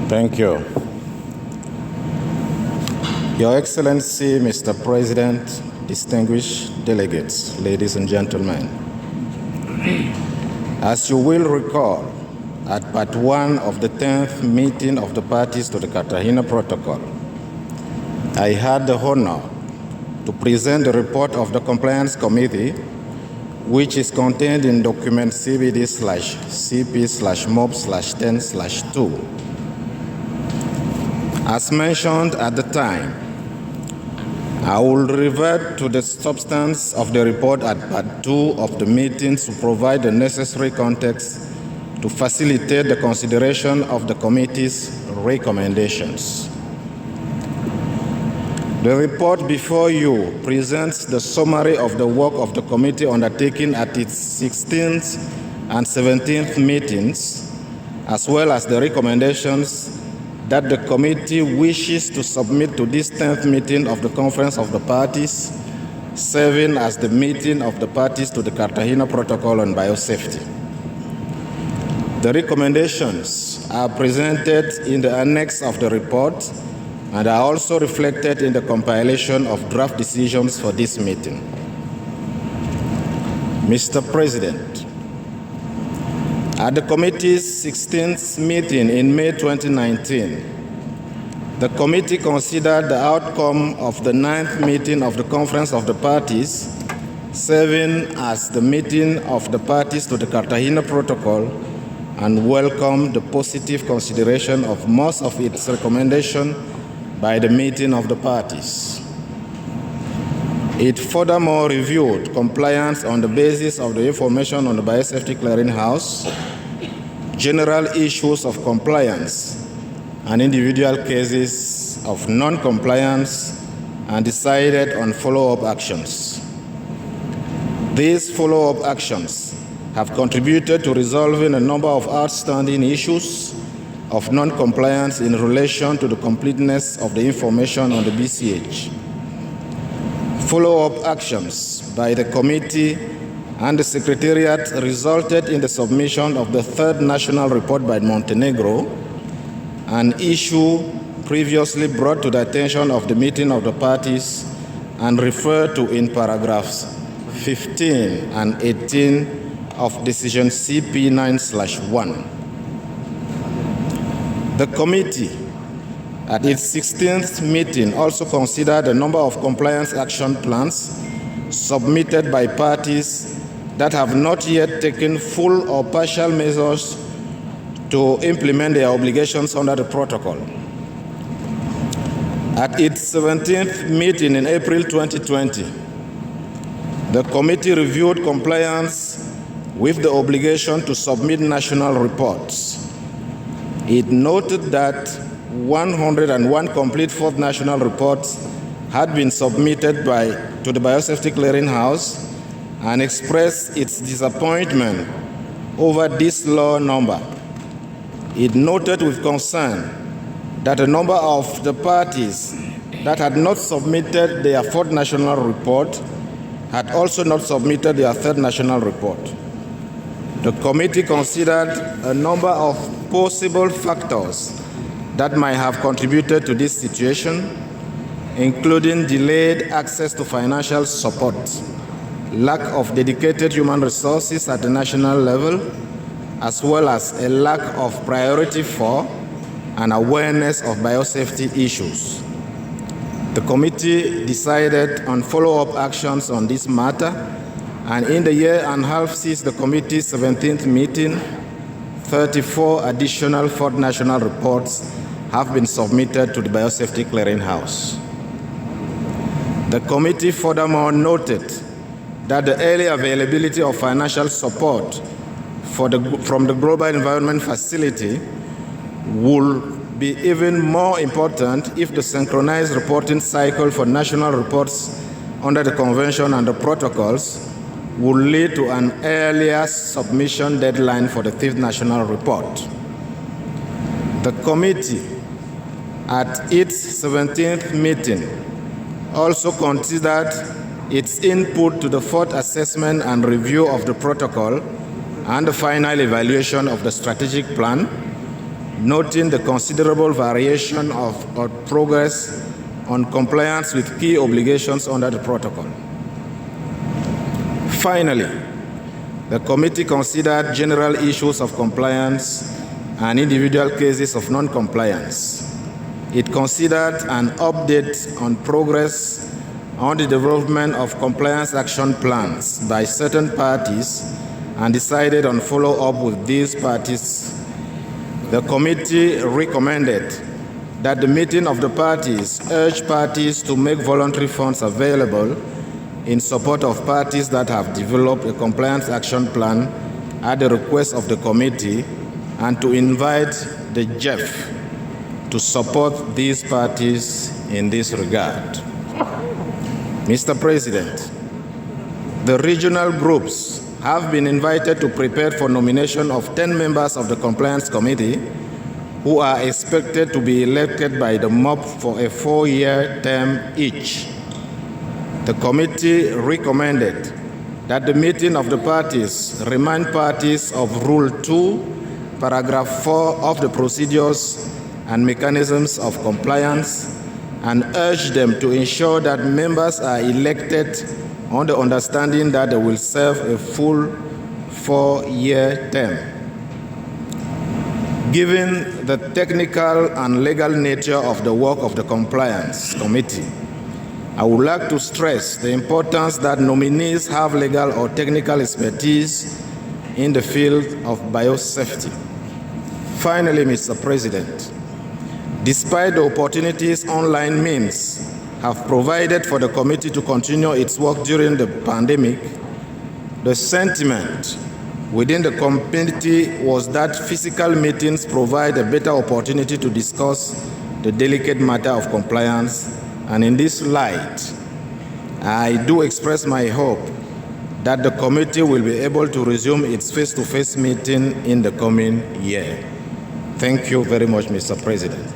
Thank you. Your Excellency, Mr. President, distinguished delegates, ladies and gentlemen, as you will recall, at part 1 of the 10th meeting of the parties to the Cartagena Protocol, I had the honor to present the report of the Compliance Committee, which is contained in document CBD/CP/MOB/10/2. As mentioned at the time, I will revert to the substance of the report at part 2 of the meeting to provide the necessary context to facilitate the consideration of the committee's recommendations. The report before you presents the summary of the work of the committee undertaken at its 16th and 17th meetings, as well as the recommendations that the committee wishes to submit to this 10th meeting of the Conference of the Parties, serving as the meeting of the parties to the Cartagena Protocol on Biosafety. The recommendations are presented in the annex of the report and are also reflected in the compilation of draft decisions for this meeting. Mr. President, at the committee's 16th meeting in May 2019, the committee considered the outcome of the 9th meeting of the Conference of the Parties, serving as the meeting of the parties to the Cartagena Protocol, and welcomed the positive consideration of most of its recommendations by the meeting of the parties. It furthermore reviewed compliance on the basis of the information on the Biosafety Clearing House, general issues of compliance, and individual cases of non-compliance, and decided on follow-up actions. These follow-up actions have contributed to resolving a number of outstanding issues of non-compliance in relation to the completeness of the information on the BCH. Follow-up actions by the committee and the Secretariat resulted in the submission of the third national report by Montenegro, an issue previously brought to the attention of the meeting of the parties and referred to in paragraphs 15 and 18 of decision CP9/1. The committee, at its 16th meeting, also considered a number of compliance action plans submitted by parties that have not yet taken full or partial measures to implement their obligations under the protocol. At its 17th meeting in April 2020, the committee reviewed compliance with the obligation to submit national reports. It noted that 101 complete fourth national reports had been submitted to the Biosafety Clearing House and expressed its disappointment over this low number. It noted with concern that a number of the parties that had not submitted their fourth national report had also not submitted their third national report. The committee considered a number of possible factors that might have contributed to this situation, including delayed access to financial support, lack of dedicated human resources at the national level, as well as a lack of priority for and awareness of biosafety issues. The committee decided on follow-up actions on this matter, and in the year and a half since the committee's 17th meeting, 34 additional fourth national reports have been submitted to the Biosafety Clearing House. The committee furthermore noted that the early availability of financial support from the Global Environment Facility will be even more important if the synchronized reporting cycle for national reports under the Convention and the protocols will lead to an earlier submission deadline for the fifth national report. The committee at its 17th meeting, also considered its input to the fourth assessment and review of the protocol and the final evaluation of the strategic plan, noting the considerable variation of progress on compliance with key obligations under the protocol. Finally, the committee considered general issues of compliance and individual cases of non-compliance. It considered an update on progress on the development of compliance action plans by certain parties and decided on follow-up with these parties. The committee recommended that the meeting of the parties urge parties to make voluntary funds available in support of parties that have developed a compliance action plan at the request of the committee, and to invite the JEF to support these parties in this regard. Mr. President, the regional groups have been invited to prepare for nomination of 10 members of the Compliance Committee who are expected to be elected by the MOP for a 4-year term each. The committee recommended that the meeting of the parties remind parties of Rule 2, Paragraph 4 of the Procedures and Mechanisms of Compliance, and urge them to ensure that members are elected on the understanding that they will serve a full 4-year term. Given the technical and legal nature of the work of the Compliance Committee, I would like to stress the importance that nominees have legal or technical expertise in the field of biosafety. Finally, Mr. President, despite the opportunities online means have provided for the committee to continue its work during the pandemic, the sentiment within the committee was that physical meetings provide a better opportunity to discuss the delicate matter of compliance, and in this light, I do express my hope that the committee will be able to resume its face-to-face meeting in the coming year. Thank you very much, Mr. President.